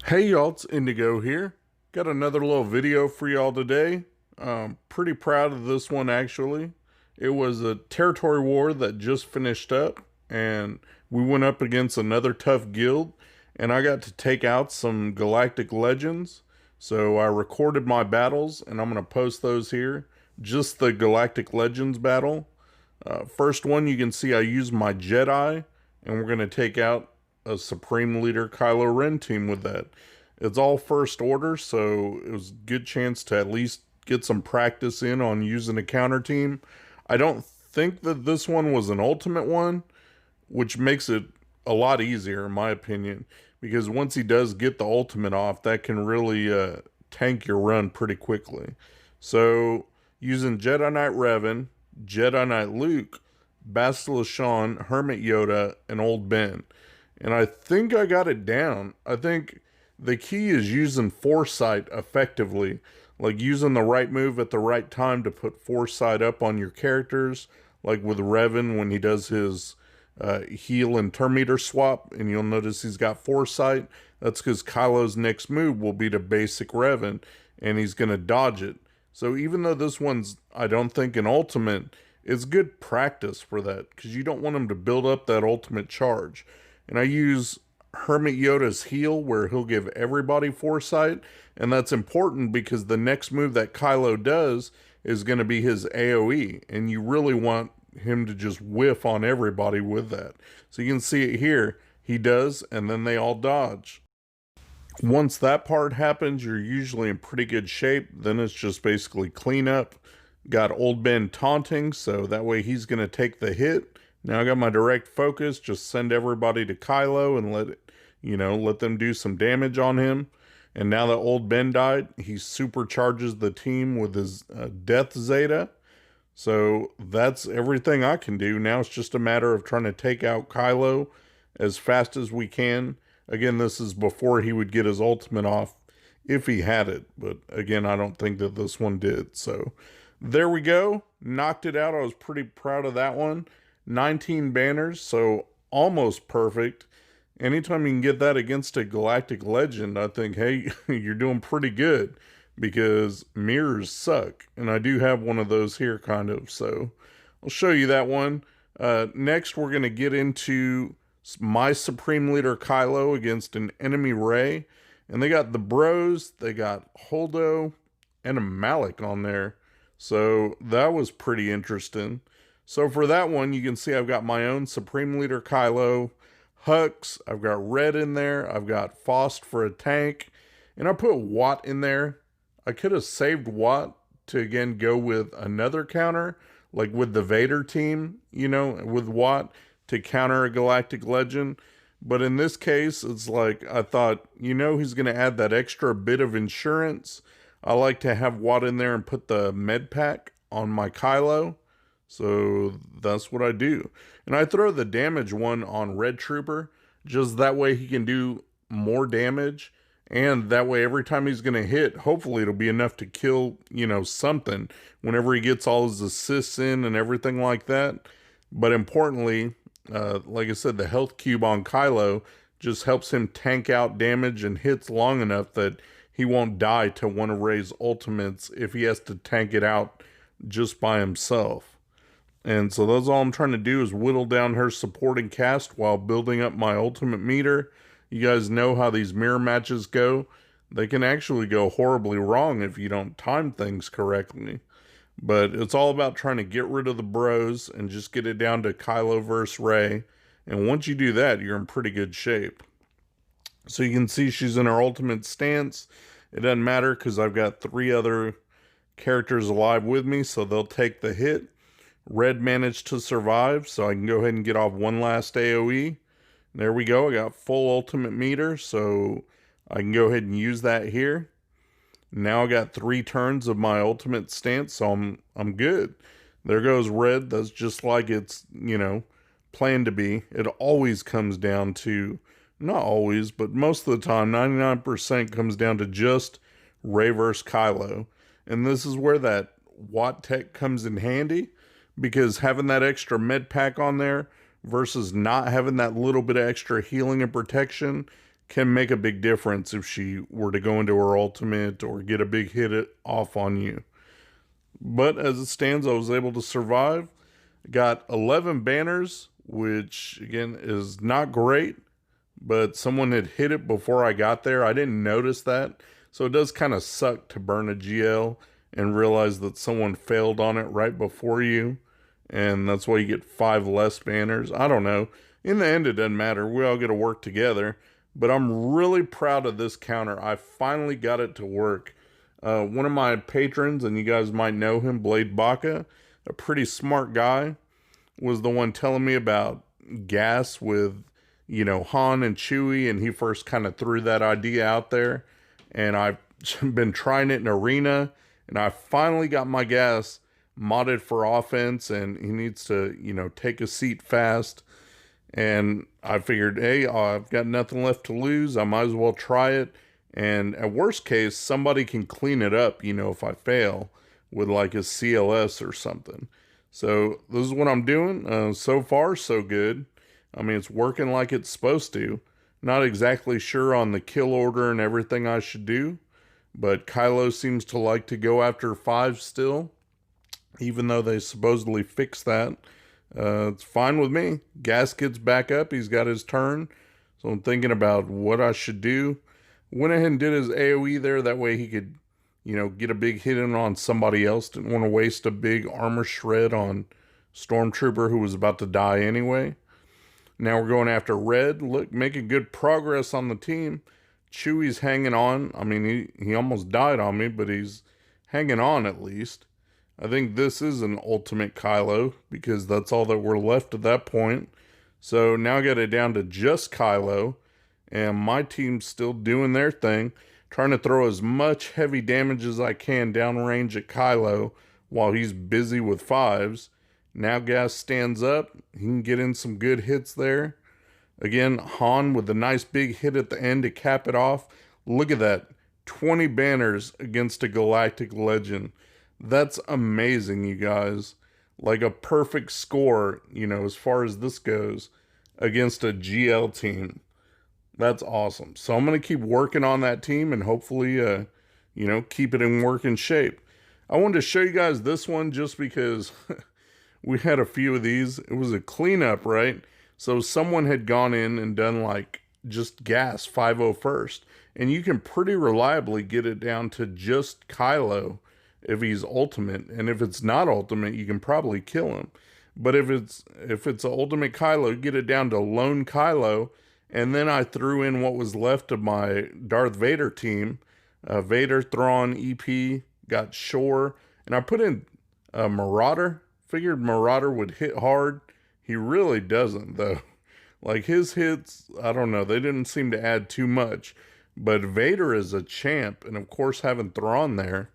Hey y'all, it's Indigo here. Got another little video for y'all today. Pretty proud of this one actually. It was a territory war that just finished up, and we went up against another tough guild, and I got to take out some Galactic Legends. So I recorded my battles, and I'm going to post those here. Just the Galactic Legends battle. First one, you can see I used my Jedi, and we're going to take out a Supreme Leader Kylo Ren team with that. It's all first order, so it was a good chance to at least get some practice in on using a counter team. I don't think that this one was an ultimate one, which makes it a lot easier in my opinion, because once he does get the ultimate off, that can really tank your run pretty quickly. So using Jedi Knight Revan, Jedi Knight Luke, Basilisk Sean, Hermit Yoda, and Old Ben. And I think I got it down. I think the key is using foresight effectively, like using the right move at the right time to put foresight up on your characters, like with Revan when he does his heal and turn meter swap, and you'll notice he's got foresight. That's because Kylo's next move will be to basic Revan, and he's going to dodge it. So even though this one's, I don't think, an ultimate, it's good practice for that, because you don't want him to build up that ultimate charge. And I use Hermit Yoda's heal, where he'll give everybody foresight, and that's important because the next move that Kylo does is going to be his AoE, and you really want him to just whiff on everybody with that. So you can see it here. He does, and then they all dodge. Once that part happens, you're usually in pretty good shape. Then it's just basically cleanup. Got Old Ben taunting, so that way he's going to take the hit. Now I got my direct focus, just send everybody to Kylo and let them do some damage on him. And now that Old Ben died, he supercharges the team with his Death Zeta. So that's everything I can do. Now it's just a matter of trying to take out Kylo as fast as we can. Again, this is before he would get his ultimate off, if he had it. But again, I don't think that this one did. So there we go. Knocked it out. I was pretty proud of that one. 19 banners, so almost perfect. Anytime you can get that against a Galactic Legend, I think, hey, you're doing pretty good, because mirrors suck. And I do have one of those here, kind of, so I'll show you that one. Next, we're going to get into my Supreme Leader Kylo against an enemy Rey. And they got the Bros, they got Holdo, and a Malik on there. So that was pretty interesting. So for that one, you can see I've got my own Supreme Leader Kylo, Hux, I've got Red in there, I've got Faust for a tank, and I put Watt in there. I could have saved Watt to again go with another counter, like with the Vader team, with Watt to counter a Galactic Legend. But in this case, it's like I thought, he's going to add that extra bit of insurance. I like to have Watt in there and put the med pack on my Kylo. So that's what I do. And I throw the damage one on Red Trooper, just that way he can do more damage. And that way every time he's going to hit, hopefully it'll be enough to kill, something whenever he gets all his assists in and everything like that. But importantly, like I said, the health cube on Kylo just helps him tank out damage and hits long enough that he won't die to one of Rey's ultimates if he has to tank it out just by himself. And so that's all I'm trying to do, is whittle down her supporting cast while building up my ultimate meter. You guys know how these mirror matches go. They can actually go horribly wrong if you don't time things correctly. But it's all about trying to get rid of the Bros and just get it down to Kylo versus Rey. And once you do that, you're in pretty good shape. So you can see she's in her ultimate stance. It doesn't matter because I've got 3 other characters alive with me, so they'll take the hit. Red managed to survive, so I can go ahead and get off one last AoE. There we go. I got full ultimate meter, so I can go ahead and use that here. Now I got 3 turns of my ultimate stance, so I'm good. There goes Red. That's just like it's, planned to be. It always comes down to, not always, but most of the time, 99% comes down to just Rey versus Kylo. And this is where that Watt Tech comes in handy, because having that extra med pack on there versus not having that little bit of extra healing and protection can make a big difference if she were to go into her ultimate or get a big hit off on you. But as it stands, I was able to survive. Got 11 banners, which again is not great, but someone had hit it before I got there. I didn't notice that. So it does kind of suck to burn a GL and realize that someone failed on it right before you. And that's why you get 5 less banners. I don't know. In the end, it doesn't matter. We all get to work together. But I'm really proud of this counter. I finally got it to work. One of my patrons, and you guys might know him, Blade Baca, a pretty smart guy, was the one telling me about gas with, you know, Han and Chewie, and he first kind of threw that idea out there. And I've been trying it in Arena, and I finally got my gas modded for offense, and he needs to, you know, take a seat fast. And I figured, hey, I've got nothing left to lose. I might as well try it. And at worst case, somebody can clean it up, you know, if I fail with like a CLS or something. So this is what I'm doing. So far, so good. I mean, it's working like it's supposed to. Not exactly sure on the kill order and everything I should do. But Kylo seems to like to go after 5 still. Even though they supposedly fixed that. It's fine with me. Gas gets back up. He's got his turn. So I'm thinking about what I should do. Went ahead and did his AoE there. That way he could, you know, get a big hit in on somebody else. Didn't want to waste a big armor shred on Stormtrooper who was about to die anyway. Now we're going after Red. Look, making good progress on the team. Chewie's hanging on. I mean, he almost died on me, but he's hanging on at least. I think this is an ultimate Kylo because that's all that we're left at that point. So now I got it down to just Kylo, and my team's still doing their thing, trying to throw as much heavy damage as I can downrange at Kylo while he's busy with 5s. Now Gas stands up. He can get in some good hits there. Again, Han with a nice big hit at the end to cap it off. Look at that. 20 banners against a Galactic Legend. That's amazing, you guys. Like a perfect score, you know, as far as this goes, against a GL team. That's awesome. So I'm going to keep working on that team and hopefully, you know, keep it in working shape. I wanted to show you guys this one just because we had a few of these. It was a cleanup, right? So someone had gone in and done like just gas 501st. And you can pretty reliably get it down to just Kylo if he's ultimate, and if it's not ultimate, you can probably kill him. But if it's an ultimate Kylo, get it down to lone Kylo, and then I threw in what was left of my Darth Vader team. Vader, Thrawn, EP, got Shore, and I put in Marauder. Figured Marauder would hit hard. He really doesn't, though. Like, his hits, I don't know, they didn't seem to add too much. But Vader is a champ, and of course having Thrawn there,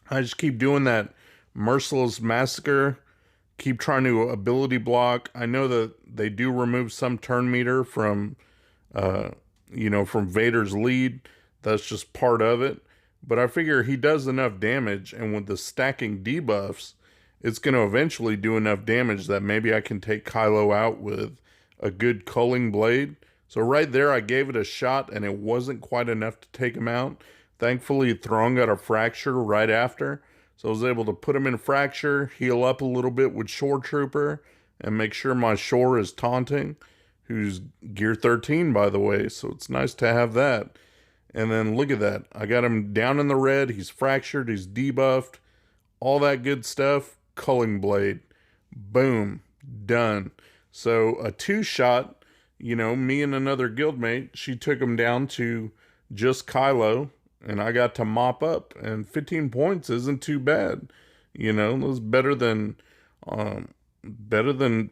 I just keep doing that merciless massacre, keep trying to ability block. I know that they do remove some turn meter from, you know, from Vader's lead. That's just part of it. But I figure he does enough damage, and with the stacking debuffs, it's going to eventually do enough damage that maybe I can take Kylo out with a good culling blade. So right there, I gave it a shot, and it wasn't quite enough to take him out. Thankfully, Thrawn got a fracture right after, so I was able to put him in fracture, heal up a little bit with Shore Trooper, and make sure my Shore is taunting, who's gear 13, by the way, so it's nice to have that. And then look at that. I got him down in the red. He's fractured. He's debuffed. All that good stuff. Culling Blade. Boom. Done. So a 2-shot, you know, me and another guildmate, she took him down to just Kylo. And I got to mop up, and 15 points isn't too bad. You know, it was better than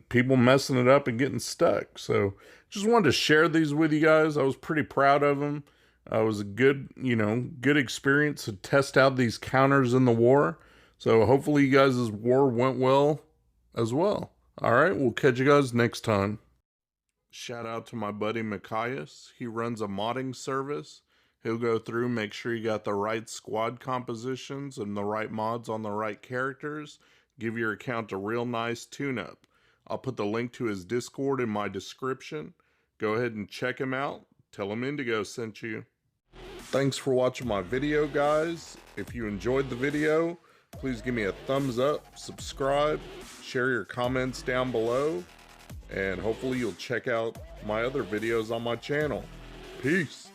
people messing it up and getting stuck. So just wanted to share these with you guys. I was pretty proud of them. It was a good, you know, good experience to test out these counters in the war. So hopefully you guys' war went well as well. All right, we'll catch you guys next time. Shout out to my buddy Mikayas. He runs a modding service. He'll go through, make sure you got the right squad compositions and the right mods on the right characters. Give your account a real nice tune-up. I'll put the link to his Discord in my description. Go ahead and check him out. tell them Indigo sent you. Thanks for watching my video, guys. If you enjoyed the video, please give me a thumbs up, subscribe, share your comments down below, and hopefully you'll check out my other videos on my channel. Peace.